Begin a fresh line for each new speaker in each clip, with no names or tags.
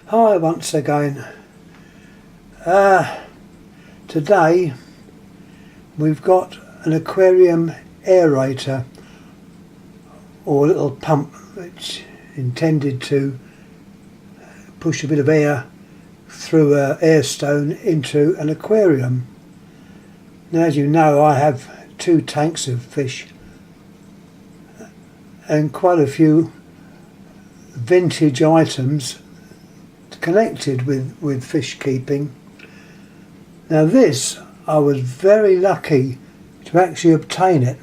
Hi once again. Today we've got an aquarium aerator, or a little pump which intended to push a bit of air through an air stone into an aquarium. Now, as you know, I have 2 tanks of fish and quite a few vintage items connected with fish keeping. Now this, I was very lucky to actually obtain it.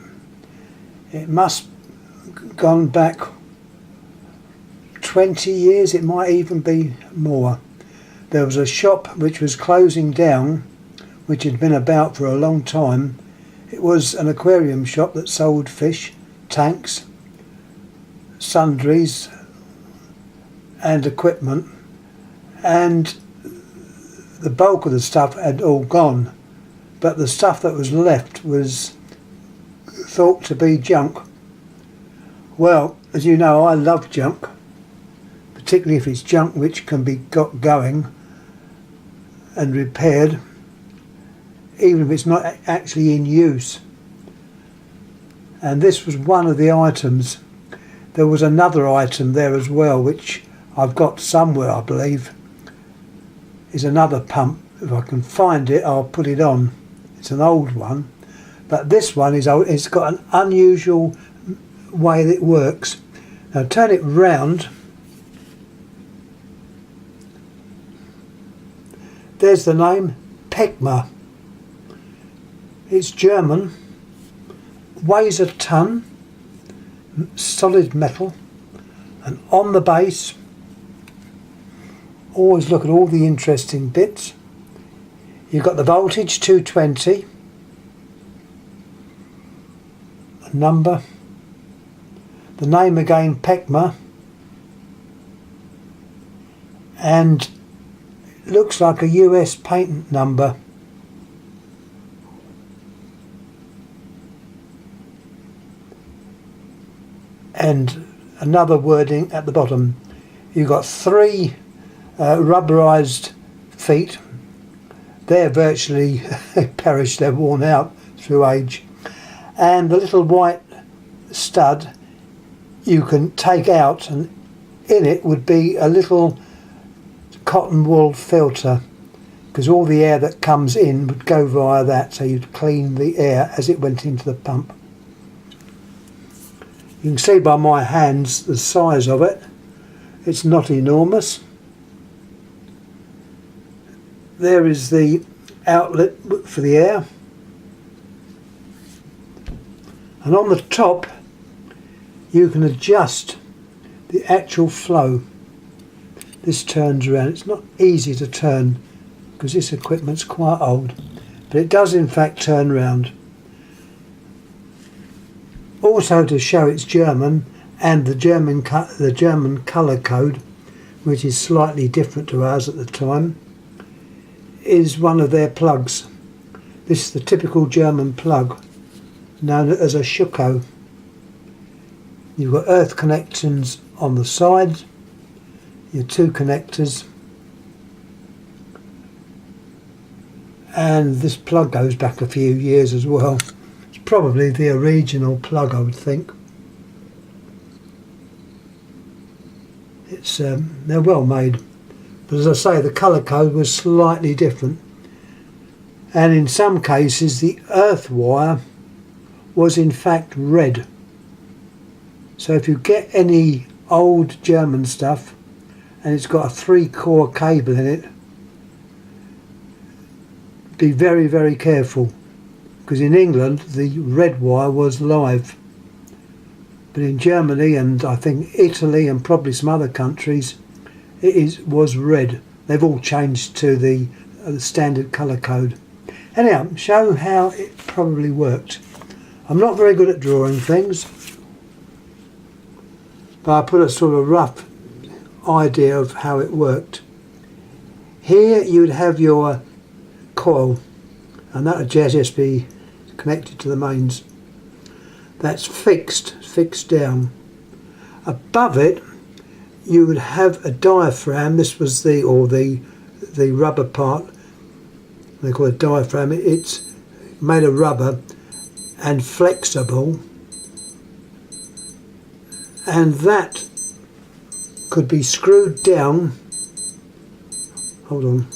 It must have gone back 20 years, it might even be more. There was a shop which was closing down, which had been about for a long time. It was an aquarium shop that sold fish, tanks, sundries and equipment, and the bulk of the stuff had all gone, but the stuff that was left was thought to be junk. Well, as you know, I love junk, particularly if it's junk which can be got going and repaired, even if it's not actually in use. And this was one of the items. There was another item there as well, which I've got somewhere, I believe, is another pump. If I can find it, I'll put it on. It's an old one, but this one is old. It's got an unusual way that it works. Now turn it round. There's the name, Pecma. It's German, weighs a ton, solid metal, and on the base, always look at all the interesting bits. You've got the voltage 220, a number, the name again Pecma, and it looks like a US patent number. And another wording at the bottom. You've got 3 rubberized feet. They're virtually perished, they're worn out through age, and the little white stud you can take out, and in it would be a little cotton wool filter, because all the air that comes in would go via that, so you'd clean the air as it went into the pump. You can see by my hands the size of it. It's not enormous. There is the outlet for the air, and on the top you can adjust the actual flow. This turns around. It's not easy to turn because this equipment's quite old, but it does in fact turn round. Also, to show it's German, and the German colour code, which is slightly different to ours at the time, is one of their plugs. This is the typical German plug, known as a Schuko. You've got earth connections on the sides, your 2 connectors, and this plug goes back a few years as well. It's probably the original plug, I would think. It's they're well made, but as I say, the colour code was slightly different, and in some cases the earth wire was in fact red. So if you get any old German stuff and it's got a 3-core cable in it, be very, very careful, because in England the red wire was live, but in Germany and I think Italy and probably some other countries was red. They've all changed to the standard colour code. Anyhow, show how it probably worked. I'm not very good at drawing things, but I put a sort of rough idea of how it worked. Here you'd have your coil, and that would just be connected to the mains. That's fixed down. Above it you would have a diaphragm. This was the rubber part. They call it diaphragm. It's made of rubber and flexible, and that could be screwed down. Hold on.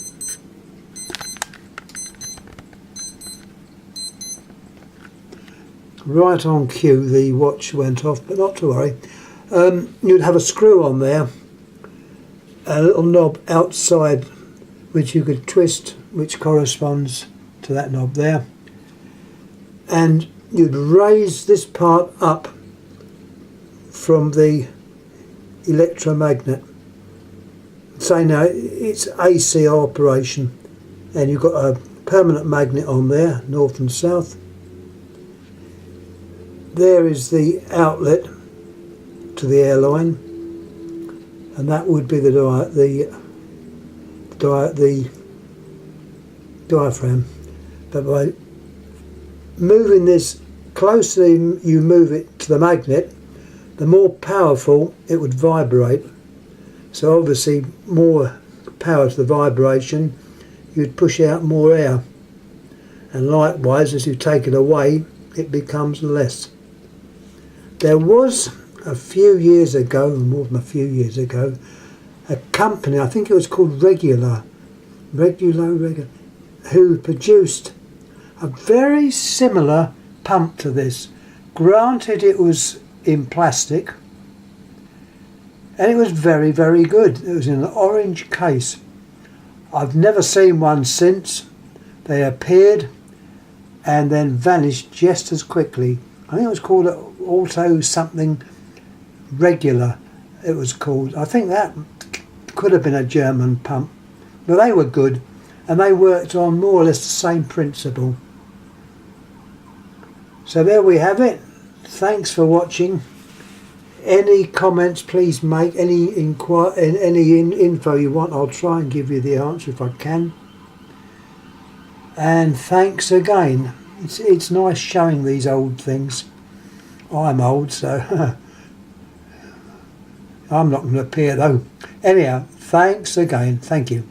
Right on cue, the watch went off, but not to worry. You'd have a screw on there, a little knob outside which you could twist, which corresponds to that knob there, and you'd raise this part up from the electromagnet. Say now it's AC operation, and you've got a permanent magnet on there, north and south. There is the outlet to the airline, and that would be the diaphragm. But by moving this closer you move it to the magnet, the more powerful it would vibrate. So obviously more power to the vibration, you'd push out more air, and likewise as you take it away it becomes less. There was a few years ago, more than a few years ago, a company, I think it was called Regular, who produced a very similar pump to this. Granted, it was in plastic, and it was very, very good. It was in an orange case. I've never seen one since. They appeared and then vanished just as quickly. I think it was called Auto something Regular, it was called. I think that could have been a German pump. But they were good, and they worked on more or less the same principle. So there we have it. Thanks for watching. Any comments please make, any info you want, I'll try and give you the answer if I can. And thanks again. It's nice showing these old things. I'm old, so I'm not going to appear though. Anyhow, thanks again. Thank you.